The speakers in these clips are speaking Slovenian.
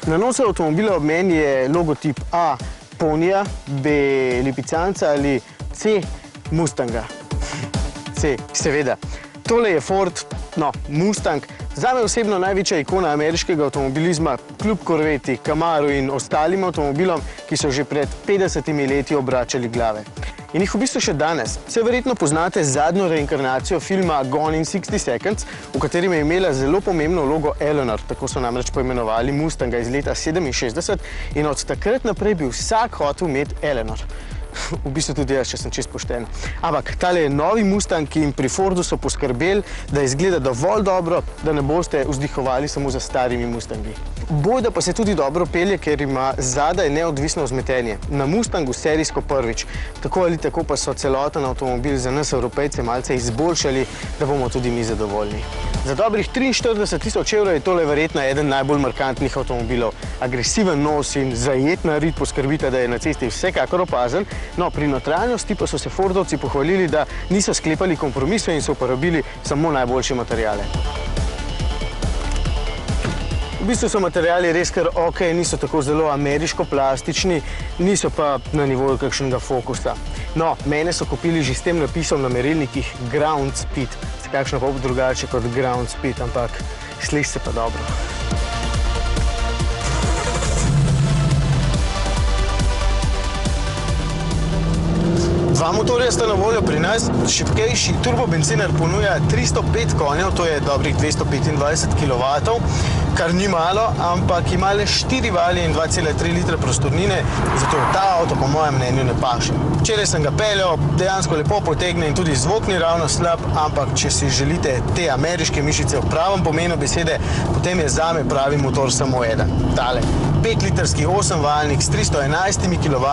Na nosu avtomobila ob meni je logotip A Ponija, B lipicanca ali C Mustanga. C, seveda. Tole je Ford, no, Mustang. Zame osebno največja ikona ameriškega avtomobilizma, kljub Corvette, Camaru in ostalim avtomobilom, ki so že pred 50 leti obračali glave. In jih v bistvu še danes. Vse verjetno poznate zadnjo reinkarnacijo filma Gone in 60 Seconds, v katerem je imela zelo pomembno vlogo Eleanor, tako so namreč poimenovali Mustanga iz leta 67 in od takrat naprej bi vsak hotel imeti Eleanor. V bistvu tudi jaz, če sem čisto pošten. Ampak tale je novi Mustang in pri Fordu so poskrbeli, da izgleda dovolj dobro, da ne boste vzdihovali samo za starimi Mustangi. Bojda pa se tudi dobro pelje, ker ima zadaj neodvisno vzmetenje. Na Mustangu serijsko prvič. Tako ali tako pa so celoten avtomobil za nas Evropejce malce izboljšali, da bomo tudi mi zadovoljni. Za dobrih 43 000 evrov je tole verjetno eden najbolj markantnih avtomobilov. Agresiven nos in zajetna rit poskrbita, da je na cesti vsekakor opazen. No, pri notranjosti pa so se Fordovci pohvalili, da niso sklepali kompromisov in so uporabili samo najboljše materiale. V bistvu so materiali res kar ok, niso tako zelo ameriško-plastični, niso pa na nivoju kakšnega Focusa. No, mene so kupili že s tem napisom na merilnikih Ground Speed. Se kakšno pa drugače kot Ground Speed, ampak sliši se pa dobro. Dva motorja sta na voljo pri nas. Šibkejši turbobenciner ponuja 305 konjev, to je dobrih 225 kW, kar ni malo, ampak ima le 4 valje in 2,3 litra prostornine, zato ta avto po mojem mnenju ne paše. Včeraj sem ga peljal, dejansko lepo potegne in tudi zvok ni ravno slab, ampak če si želite te ameriške mišice v pravem pomenu besede, potem je zame pravi motor samo eden. Tale. 5-litrski 8-valjnik s 311 kW,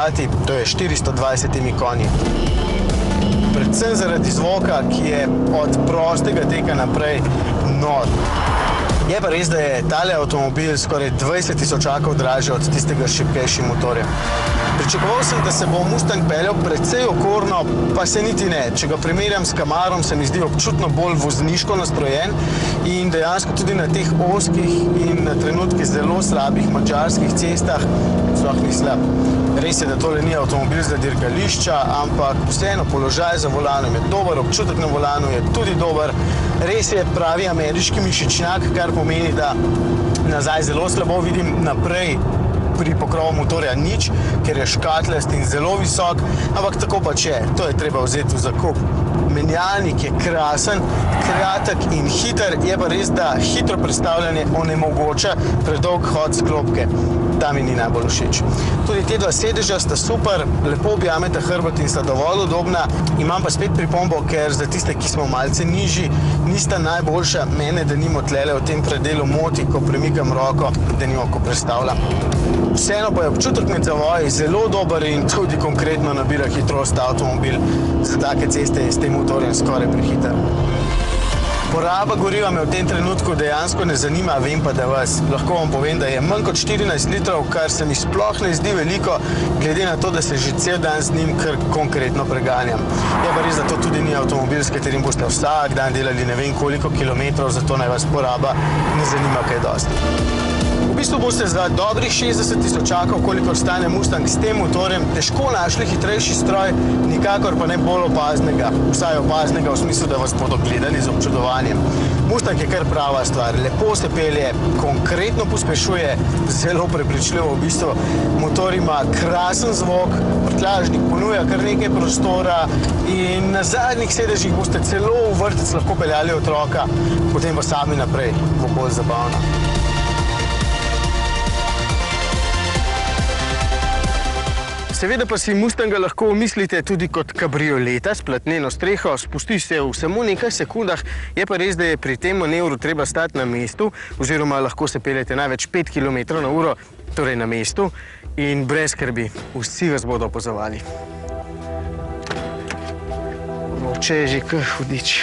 to je 420 konji. Predvsem zaradi zvoka, ki je od prostega teka naprej nor. Je pa res, da je tale avtomobil skoraj 20 000 dražji od tistega s šibkejšim motorjem. Pričakoval sem, da se bo Mustang peljal precej okorno, pa se niti ne. Če ga primerjam s Camarom, se mi zdi občutno bolj vozniško nastrojen in dejansko tudi na teh ozkih in na trenutke zelo slabih madžarskih cestah sploh ni slab. Res je, da tole ni avtomobil za dirkališča, ampak vseeno položaj za volanom je dober, občutek na volanu je tudi dober. Res je pravi ameriški mišičnjak, kar pomeni, da nazaj zelo slabo vidim, naprej pri pokrovu motorja nič, ker je škatlest in zelo visok, ampak tako pač je, to je treba vzeti v zakup. Menjalnik je krasen, kratek in hiter, je pa res, da hitro prestavljanje onemogoča predolg hod sklopke. Ta mi ni najbolj všeč. Tudi te dva sedeža sta super, lepo objameta hrbet in sta dovolj udobna. Imam pa spet pripombo, ker za tiste, ki smo malce nižji, nista najboljša. Mene denimo tlele v tem predelu moti, ko premikam roko, denimo, ko prestavljam. Vseeno pa je občutek med zavoji zelo dober in tudi konkretno nabira hitrost avtomobil. Za take ceste je s tem motorjem skoraj prehiter. Poraba goriva me v tem trenutku dejansko ne zanima, vem pa, da vas. Lahko vam povem, da je manj kot 14 litrov, kar se mi sploh ne zdi veliko, glede na to, da se že cel dan z njim kar konkretno preganjam. Je pa res, da to tudi ni avtomobil, s katerim boste vsak dan delali ne vem koliko kilometrov, zato naj vas poraba ne zanima kaj dosti. V bistvu boste za dobrih 60 000, kolikor stane Mustang s tem motorjem, težko našli hitrejši stroj, nikakor pa ne bolj opaznega, vsaj opaznega v smislu, da vas bodo gledali z občudovanjem. Mustang je kar prava stvar, lepo se pelje, konkretno pospešuje, zelo prepričljivo v bistvu. Motor ima krasen zvok, prtljažnik ponuja kar nekaj prostora in na zadnjih sedežih boste celo v vrtec lahko peljali otroka, potem pa sami naprej, bo bolj zabavno. Seveda pa si Mustanga lahko mislite tudi kot kabrioleta s platneno streho, spusti se v samo nekaj sekundah, je pa res, da je pri tem manevru treba stati na mestu, oziroma lahko se peljete največ 5 km/h, torej na mestu, in brez skrbi, vsi vas bodo opazovali. Moče je že kar hudič.